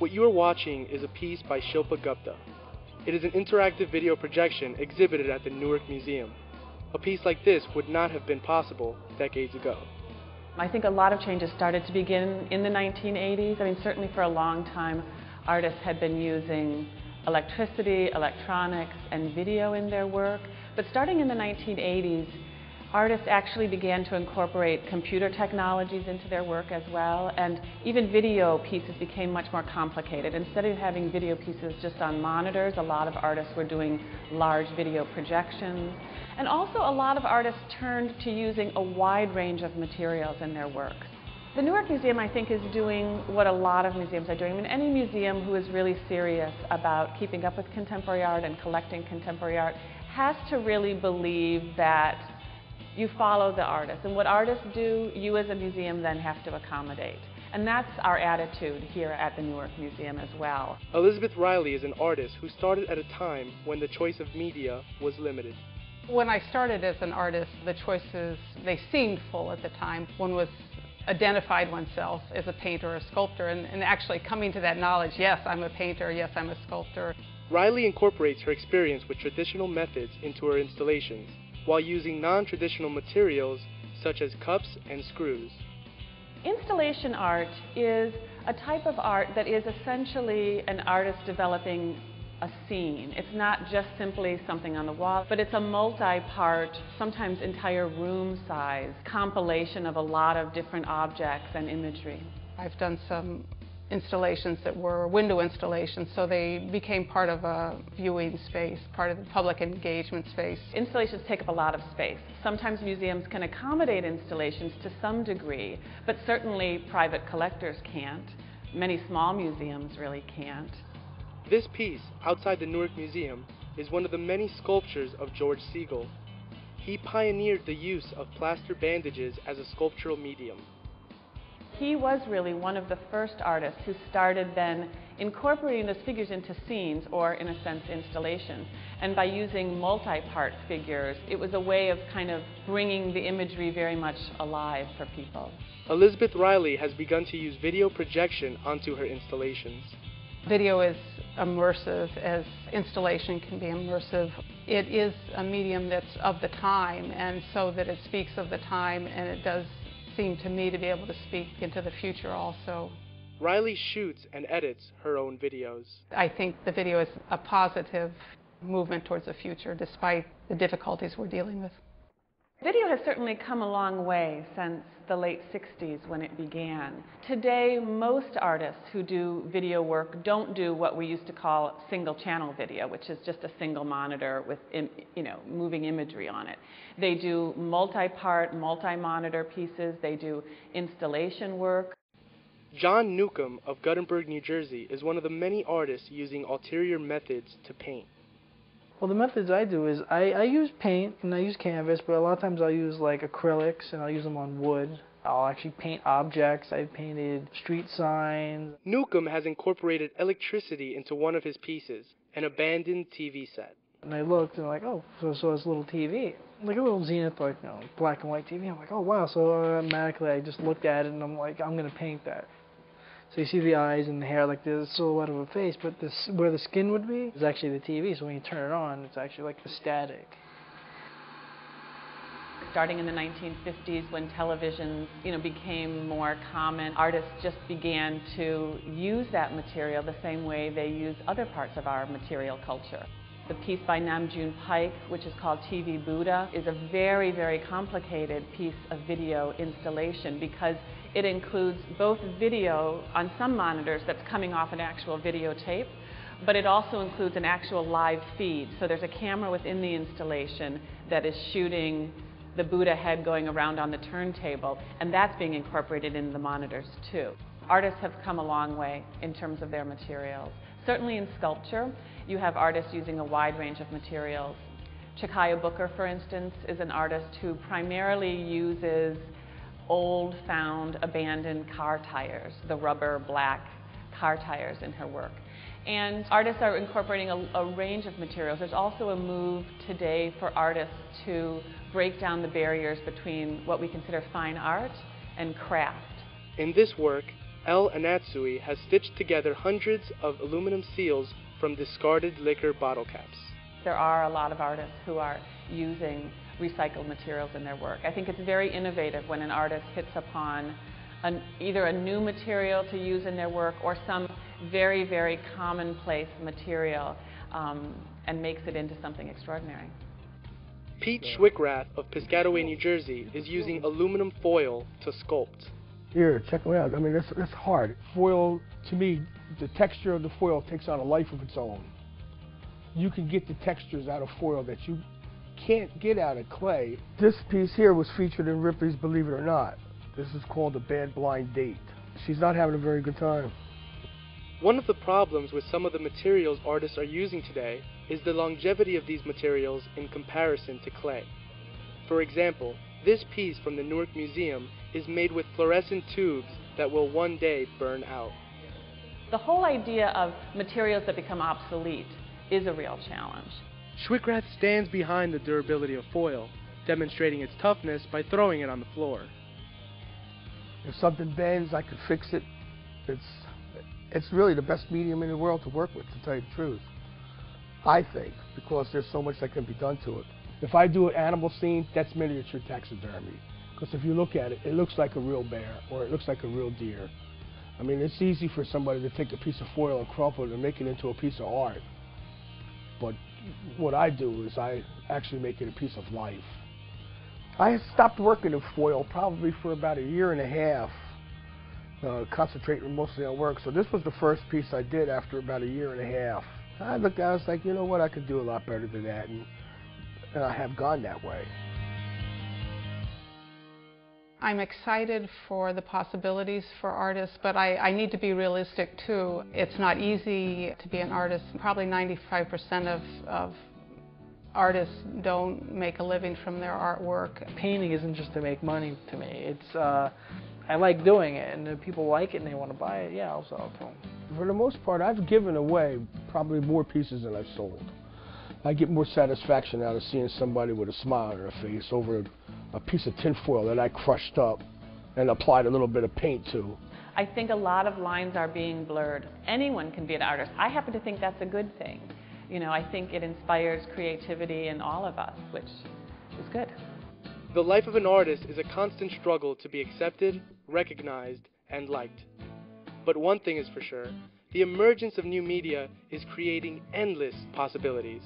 What you are watching is a piece by Shilpa Gupta. It is an interactive video projection exhibited at the Newark Museum. A piece like this would not have been possible decades ago. I think a lot of changes started to begin in the 1980s. I mean, certainly for a long time, artists had been using electricity, electronics, and video in their work. But starting in the 1980s, artists actually began to incorporate computer technologies into their work as well, and even video pieces became much more complicated. Instead of having video pieces just on monitors, a lot of artists were doing large video projections. And also a lot of artists turned to using a wide range of materials in their work. The Newark Museum, I think, is doing what a lot of museums are doing. I mean, any museum who is really serious about keeping up with contemporary art and collecting contemporary art has to really believe that you follow the artist, and what artists do, you as a museum then have to accommodate. And that's our attitude here at the Newark Museum as well. Elizabeth Riley is an artist who started at a time when the choice of media was limited. When I started as an artist, the choices, they seemed full at the time. One was identified oneself as a painter or a sculptor, and actually coming to that knowledge, yes, I'm a painter, yes, I'm a sculptor. Riley incorporates her experience with traditional methods into her installations, while using non-traditional materials such as cups and screws. Installation art is a type of art that is essentially an artist developing a scene. It's not just simply something on the wall, but it's a multi-part, sometimes entire room-size compilation of a lot of different objects and imagery. I've done some installations that were window installations, so they became part of a viewing space, part of the public engagement space. Installations take up a lot of space. Sometimes museums can accommodate installations to some degree, but certainly private collectors can't. Many small museums really can't. This piece, outside the Newark Museum, is one of the many sculptures of George Segal. He pioneered the use of plaster bandages as a sculptural medium. He was really one of the first artists who started then incorporating those figures into scenes, or in a sense, installations. And by using multi-part figures, it was a way of kind of bringing the imagery very much alive for people. Elizabeth Riley has begun to use video projection onto her installations. Video is immersive as installation can be immersive. It is a medium that's of the time, and so that it speaks of the time, and it does seem to me to be able to speak into the future also. Riley shoots and edits her own videos. I think the video is a positive movement towards the future, despite the difficulties we're dealing with. Video has certainly come a long way since the late 60s when it began. Today, most artists who do video work don't do what we used to call single-channel video, which is just a single monitor with moving imagery on it. They do multi-part, multi-monitor pieces. They do installation work. John Newcomb of Guttenberg, New Jersey, is one of the many artists using ulterior methods to paint. Well, the methods I do is I use paint and I use canvas, but a lot of times I'll use like acrylics and I'll use them on wood. I'll actually paint objects. I've painted street signs. Newcomb has incorporated electricity into one of his pieces, an abandoned TV set. And I looked and I'm like, oh, so it's a little TV. Like a little Zenith, like, black and white TV. I'm like, oh wow, so automatically I just looked at it and I'm like, I'm going to paint that. So you see the eyes and the hair like the silhouette of a face, but where the skin would be is actually the TV, so when you turn it on, it's actually like the static. Starting in the 1950s, when televisions became more common, artists just began to use that material the same way they use other parts of our material culture. The piece by Namjoon Paik, which is called TV Buddha, is a very, very complicated piece of video installation because it includes both video on some monitors that's coming off an actual videotape, but it also includes an actual live feed. So there's a camera within the installation that is shooting the Buddha head going around on the turntable, and that's being incorporated in the monitors too. Artists have come a long way in terms of their materials. Certainly in sculpture, you have artists using a wide range of materials. Chakaya Booker, for instance, is an artist who primarily uses old, found, abandoned car tires, the rubber black car tires in her work. And artists are incorporating a range of materials. There's also a move today for artists to break down the barriers between what we consider fine art and craft. In this work, El Anatsui has stitched together hundreds of aluminum seals from discarded liquor bottle caps. There are a lot of artists who are using recycled materials in their work. I think it's very innovative when an artist hits upon either a new material to use in their work or some very, very commonplace material and makes it into something extraordinary. Pete Schwickrath of Piscataway, New Jersey is using aluminum foil to sculpt. Here, check it out. I mean, that's hard. Foil, to me, the texture of the foil takes on a life of its own. You can get the textures out of foil that you can't get out of clay. This piece here was featured in Ripley's Believe It or Not. This is called A Bad Blind Date. She's not having a very good time. One of the problems with some of the materials artists are using today is the longevity of these materials in comparison to clay. For example, this piece from the Newark Museum is made with fluorescent tubes that will one day burn out. The whole idea of materials that become obsolete is a real challenge. Schwickrath stands behind the durability of foil, demonstrating its toughness by throwing it on the floor. If something bends, I can fix it. It's really the best medium in the world to work with, to tell you the truth. I think, because there's so much that can be done to it. If I do an animal scene, that's miniature taxidermy. Because if you look at it, it looks like a real bear, or it looks like a real deer. I mean, it's easy for somebody to take a piece of foil and crumple it and make it into a piece of art. But what I do is I actually make it a piece of life. I stopped working in foil probably for about a year and a half, concentrating mostly on work. So this was the first piece I did after about a year and a half. I looked at it, I was like, you know what, I could do a lot better than that, and I have gone that way. I'm excited for the possibilities for artists, but I need to be realistic too. It's not easy to be an artist. Probably 95% of artists don't make a living from their artwork. Painting isn't just to make money to me. It's I like doing it, and if people like it and they want to buy it, yeah, I'll sell it to them. For the most part, I've given away probably more pieces than I've sold. I get more satisfaction out of seeing somebody with a smile on their face over a piece of tinfoil that I crushed up and applied a little bit of paint to. I think a lot of lines are being blurred. Anyone can be an artist. I happen to think that's a good thing. You know, I think it inspires creativity in all of us, which is good. The life of an artist is a constant struggle to be accepted, recognized, and liked. But one thing is for sure, the emergence of new media is creating endless possibilities.